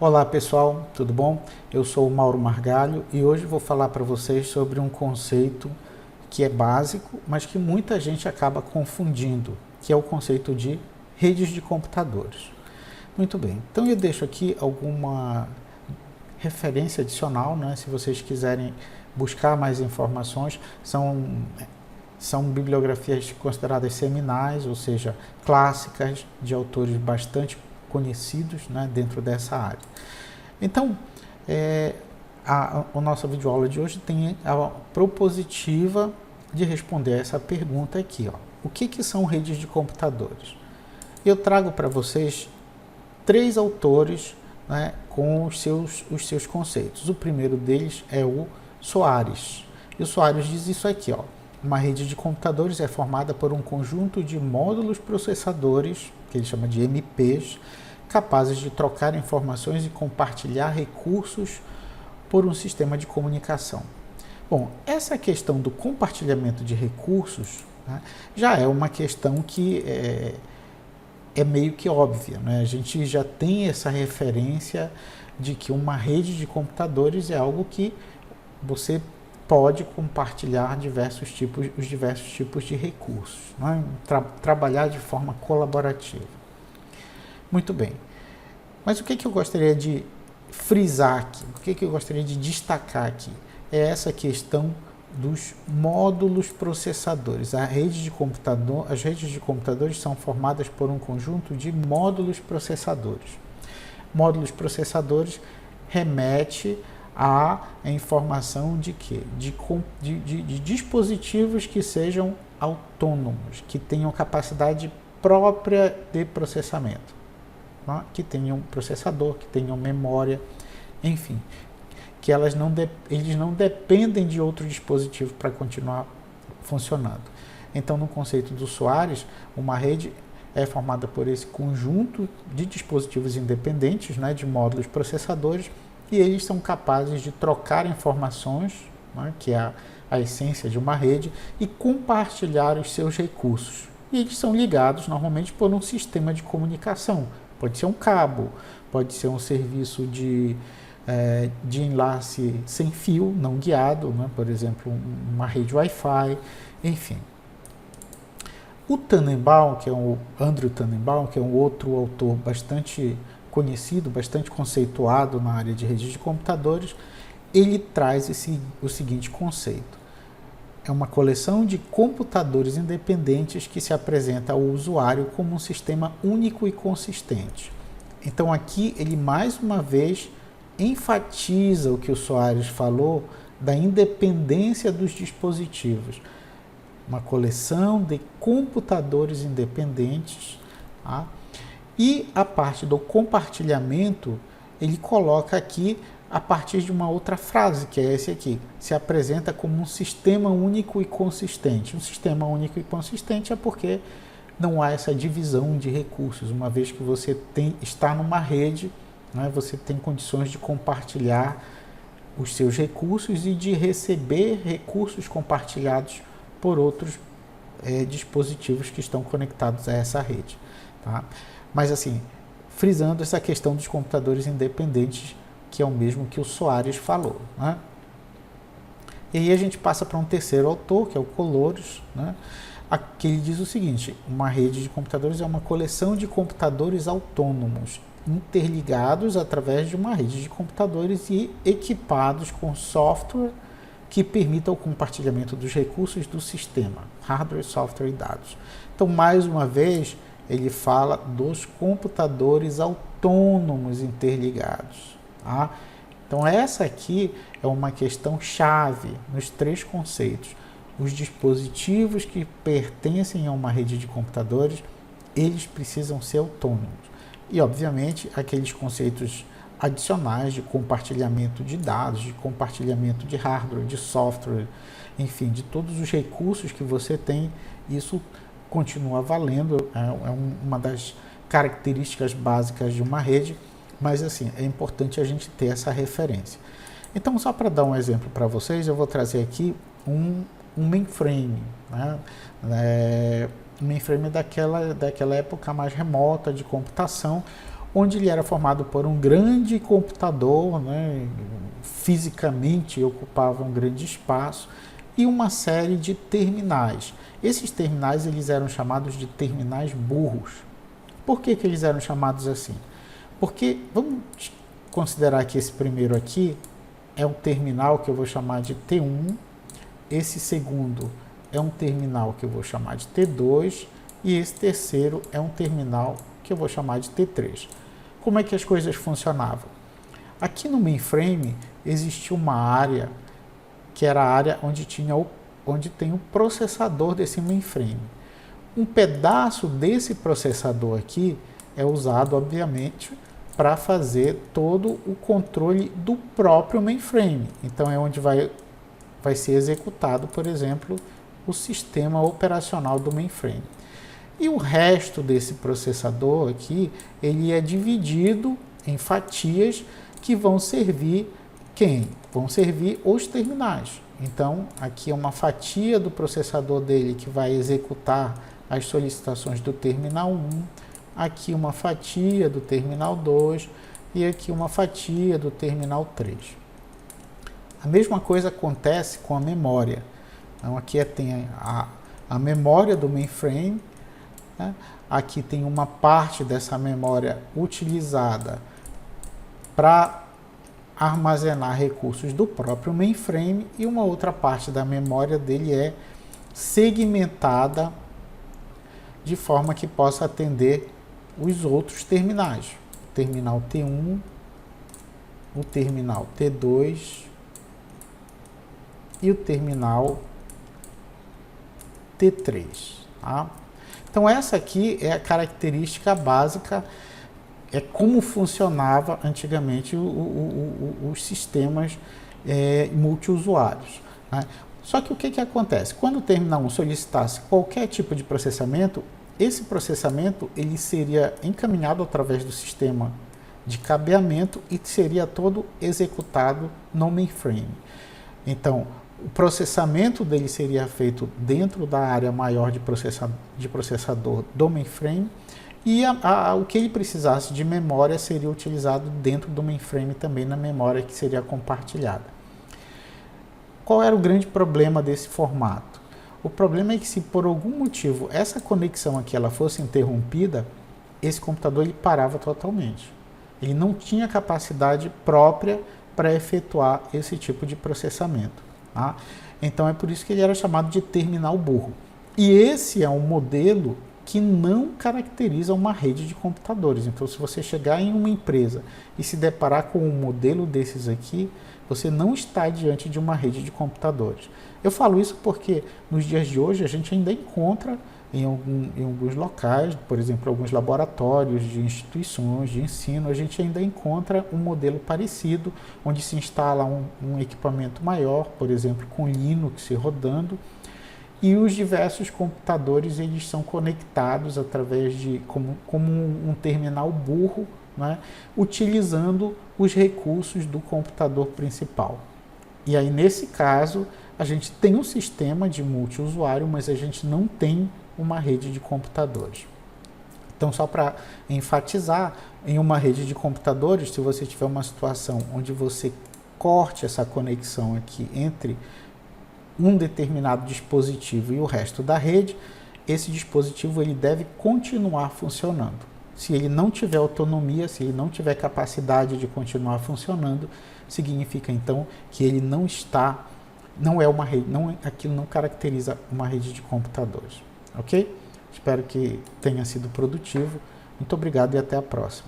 Olá pessoal, tudo bom? Eu sou o Mauro Margalho e hoje vou falar para vocês sobre um conceito que é básico, mas que muita gente acaba confundindo, que é o conceito de redes de computadores. Muito bem, então eu deixo aqui alguma referência adicional, né? Se vocês quiserem buscar mais informações, são bibliografias consideradas seminais, ou seja, clássicas, de autores bastante conhecidos, né, dentro dessa área. Então, a nossa videoaula de hoje tem a propositiva de responder essa pergunta aqui. Ó. O que são redes de computadores? Eu trago para vocês 3 autores, né, com os seus conceitos. O primeiro deles é o Soares. E o Soares diz isso aqui, ó. Uma rede de computadores é formada por um conjunto de módulos processadores, que ele chama de MPs, capazes de trocar informações e compartilhar recursos por um sistema de comunicação. Bom, essa questão do compartilhamento de recursos, né, já é uma questão que é meio que óbvia, né? A gente já tem essa referência de que uma rede de computadores é algo que você pode compartilhar os diversos tipos de recursos, né? Trabalhar de forma colaborativa. Muito bem, mas o que eu gostaria de frisar aqui, o que eu gostaria de destacar aqui, é essa questão dos módulos processadores. As redes de computadores são formadas por um conjunto de módulos processadores. Módulos processadores remete à informação de quê? De dispositivos que sejam autônomos, que tenham capacidade própria de processamento. Que tenham processador, que tenham memória, enfim, que eles não dependem de outro dispositivo para continuar funcionando. Então, no conceito do Soares, uma rede é formada por esse conjunto de dispositivos independentes, né, de módulos processadores, e eles são capazes de trocar informações, né, que é a essência de uma rede, e compartilhar os seus recursos. E eles são ligados normalmente por um sistema de comunicação. Pode ser um cabo, pode ser um serviço de enlace sem fio, não guiado, né? Por exemplo, uma rede Wi-Fi, enfim. O Tannenbaum, que é o Andrew Tannenbaum, que é um outro autor bastante conhecido, bastante conceituado na área de redes de computadores, ele traz o seguinte conceito. É uma coleção de computadores independentes que se apresenta ao usuário como um sistema único e consistente. Então aqui ele mais uma vez enfatiza o que o Soares falou da independência dos dispositivos. Uma coleção de computadores independentes. Tá? E a parte do compartilhamento, ele coloca aqui a partir de uma outra frase, que é esse aqui, se apresenta como um sistema único e consistente. Um sistema único e consistente é porque não há essa divisão de recursos, uma vez que você está numa rede, né, você tem condições de compartilhar os seus recursos e de receber recursos compartilhados por outros dispositivos que estão conectados a essa rede. Tá? Mas assim, frisando essa questão dos computadores independentes, que é o mesmo que o Soares falou. Né? E aí a gente passa para um terceiro autor, que é o Colores, né? Aqui ele diz o seguinte: uma rede de computadores é uma coleção de computadores autônomos, interligados através de uma rede de computadores e equipados com software que permita o compartilhamento dos recursos do sistema, hardware, software e dados. Então, mais uma vez, ele fala dos computadores autônomos interligados. Tá? Então essa aqui é uma questão chave nos 3 conceitos. Os dispositivos que pertencem a uma rede de computadores, eles precisam ser autônomos. E obviamente aqueles conceitos adicionais de compartilhamento de dados, de compartilhamento de hardware, de software, enfim, de todos os recursos que você tem, isso continua valendo, é uma das características básicas de uma rede. Mas assim, é importante a gente ter essa referência. Então, só para dar um exemplo para vocês, eu vou trazer aqui um mainframe, né? Um mainframe daquela época mais remota de computação, onde ele era formado por um grande computador, né, fisicamente ocupava um grande espaço, e uma série de terminais. Esses terminais eles eram chamados de terminais burros. Por que eles eram chamados assim? Porque, vamos considerar que esse primeiro aqui é um terminal que eu vou chamar de T1, esse segundo é um terminal que eu vou chamar de T2, e esse terceiro é um terminal que eu vou chamar de T3. Como é que as coisas funcionavam? Aqui no mainframe existia uma área que era a área onde tem o processador desse mainframe. Um pedaço desse processador aqui é usado, obviamente, para fazer todo o controle do próprio mainframe. Então é onde vai ser executado, por exemplo, o sistema operacional do mainframe. E o resto desse processador aqui, ele é dividido em fatias que vão servir quem? Vão servir os terminais. Então, aqui é uma fatia do processador dele que vai executar as solicitações do terminal 1, aqui uma fatia do terminal 2 e aqui uma fatia do terminal 3. A mesma coisa acontece com a memória. Então, aqui tem a memória do mainframe, né? Aqui tem uma parte dessa memória utilizada para armazenar recursos do próprio mainframe e uma outra parte da memória dele é segmentada de forma que possa atender os outros terminais. O terminal T1, o terminal T2 e o terminal T3. Tá? Então essa aqui é a característica básica, é como funcionava antigamente os sistemas multiusuários. Né? Só que o que acontece? Quando o terminal 1 solicitasse qualquer tipo de processamento, esse processamento ele seria encaminhado através do sistema de cabeamento e seria todo executado no mainframe. Então, o processamento dele seria feito dentro da área maior de processador do mainframe, e o que ele precisasse de memória seria utilizado dentro do mainframe também na memória que seria compartilhada. Qual era o grande problema desse formato? O problema é que se por algum motivo essa conexão aqui ela fosse interrompida, esse computador ele parava totalmente. Ele não tinha capacidade própria para efetuar esse tipo de processamento. Tá? Então é por isso que ele era chamado de terminal burro. E esse é um modelo que não caracteriza uma rede de computadores. Então, se você chegar em uma empresa e se deparar com um modelo desses aqui, você não está diante de uma rede de computadores. Eu falo isso porque nos dias de hoje a gente ainda encontra em alguns locais, por exemplo, alguns laboratórios de instituições de ensino, a gente ainda encontra um modelo parecido, onde se instala um equipamento maior, por exemplo, com Linux rodando, e os diversos computadores eles são conectados através de como um terminal burro, né, utilizando os recursos do computador principal. E aí, nesse caso, a gente tem um sistema de multiusuário, mas a gente não tem uma rede de computadores. Então, só para enfatizar, em uma rede de computadores, se você tiver uma situação onde você corte essa conexão aqui entre um determinado dispositivo e o resto da rede, esse dispositivo ele deve continuar funcionando. Se ele não tiver autonomia, se ele não tiver capacidade de continuar funcionando, significa então que ele não é uma rede, aquilo não caracteriza uma rede de computadores. Ok? Espero que tenha sido produtivo. Muito obrigado e até a próxima.